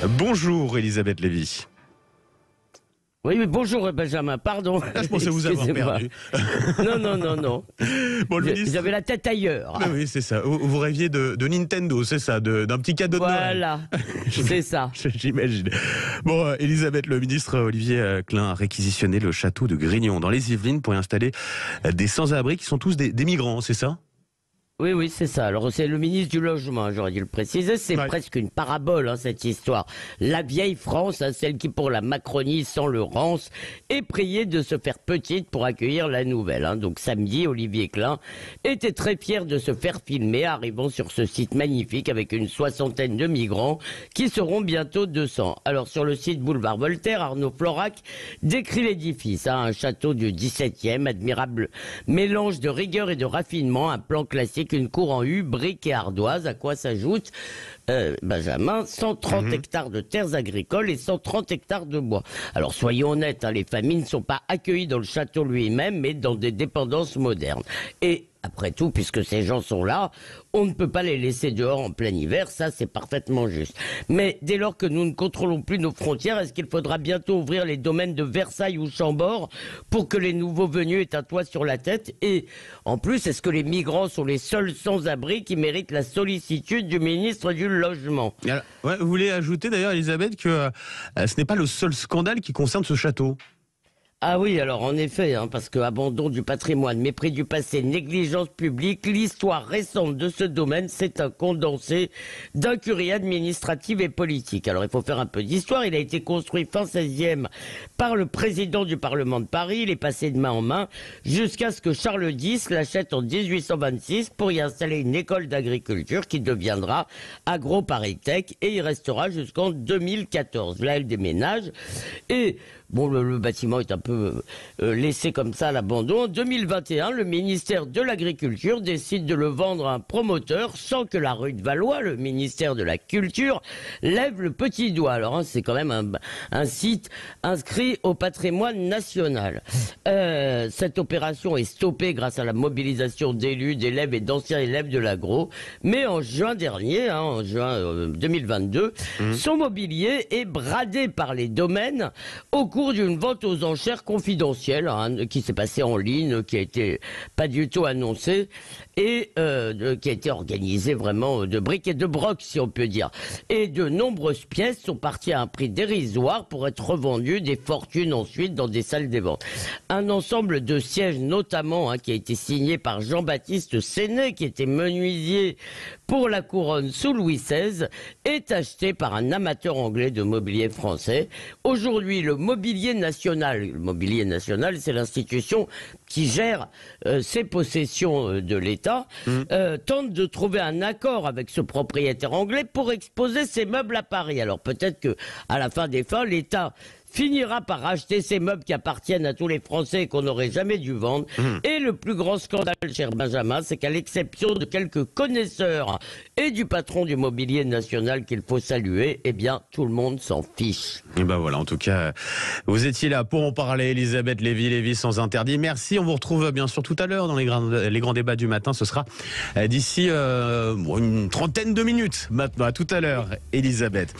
Bonjour Elisabeth Lévy. Oui, mais bonjour Benjamin, pardon. Ah, je pensais vous avoir perdu. Non. Bon, le ministre... J'avais la tête ailleurs. Mais oui, c'est ça. Vous rêviez de Nintendo, c'est ça, d'un petit cadeau de Noël. Voilà, c'est ça. J'imagine. Bon, Elisabeth, le ministre Olivier Klein a réquisitionné le château de Grignon dans les Yvelines pour y installer des sans-abri qui sont tous des migrants, c'est ça ? Oui, c'est ça. Alors, c'est le ministre du Logement, j'aurais dû le préciser. C'est presque une parabole, cette histoire. La vieille France, celle qui, pour la Macronie, sent le rance, est priée de se faire petite pour accueillir la nouvelle. Donc, samedi, Olivier Klein était très fier de se faire filmer, arrivant sur ce site magnifique avec une soixantaine de migrants qui seront bientôt 200. Alors, sur le site Boulevard Voltaire, Arnaud Florac décrit l'édifice. Un château du 17e, admirable mélange de rigueur et de raffinement, un plan classique, une cour en U, briques et ardoises, à quoi s'ajoute, Benjamin, 130 hectares de terres agricoles et 130 hectares de bois. Alors soyons honnêtes, les familles ne sont pas accueillies dans le château lui-même, mais dans des dépendances modernes. Et après tout, puisque ces gens sont là, on ne peut pas les laisser dehors en plein hiver, ça c'est parfaitement juste. Mais dès lors que nous ne contrôlons plus nos frontières, est-ce qu'il faudra bientôt ouvrir les domaines de Versailles ou Chambord pour que les nouveaux venus aient un toit sur la tête? Et en plus, est-ce que les migrants sont les seuls sans-abri qui méritent la sollicitude du ministre du Logement? Alors, vous voulez ajouter d'ailleurs, Elisabeth, que ce n'est pas le seul scandale qui concerne ce château? Ah oui, alors en effet, parce que abandon du patrimoine, mépris du passé, négligence publique, l'histoire récente de ce domaine, c'est un condensé d'incurie administrative et politique. Alors il faut faire un peu d'histoire, il a été construit fin 16e par le président du Parlement de Paris, il est passé de main en main jusqu'à ce que Charles X l'achète en 1826 pour y installer une école d'agriculture qui deviendra AgroParisTech et il restera jusqu'en 2014. Là, elle déménage et... Bon, le bâtiment est un peu laissé comme ça à l'abandon. En 2021, le ministère de l'Agriculture décide de le vendre à un promoteur sans que la rue de Valois, le ministère de la Culture, lève le petit doigt. Alors, c'est quand même un site inscrit au patrimoine national. Cette opération est stoppée grâce à la mobilisation d'élus, d'élèves et d'anciens élèves de l'agro. Mais en juin dernier, en juin 2022, son mobilier est bradé par les domaines au cours d'une vente aux enchères confidentielle qui s'est passée en ligne, qui a été pas du tout annoncée et qui a été organisée vraiment de briques et de broc, si on peut dire. Et de nombreuses pièces sont parties à un prix dérisoire pour être revendues des fortunes ensuite dans des salles des ventes. Un ensemble de sièges notamment qui a été signé par Jean-Baptiste Séné, qui était menuisier pour la couronne sous Louis XVI, est acheté par un amateur anglais de mobilier français. Aujourd'hui, le mobilier national, c'est l'institution qui gère ses possessions de l'État, tente de trouver un accord avec ce propriétaire anglais pour exposer ses meubles à Paris. Alors peut-être que à la fin des fins, l'État finira par racheter ces meubles qui appartiennent à tous les Français et qu'on n'aurait jamais dû vendre. Et le plus grand scandale, cher Benjamin, c'est qu'à l'exception de quelques connaisseurs et du patron du mobilier national qu'il faut saluer, eh bien, tout le monde s'en fiche. Et ben voilà, en tout cas, vous étiez là pour en parler, Elisabeth Lévy sans interdit. Merci, on vous retrouve bien sûr tout à l'heure dans les grands débats du matin. Ce sera d'ici une trentaine de minutes maintenant. À tout à l'heure, Elisabeth.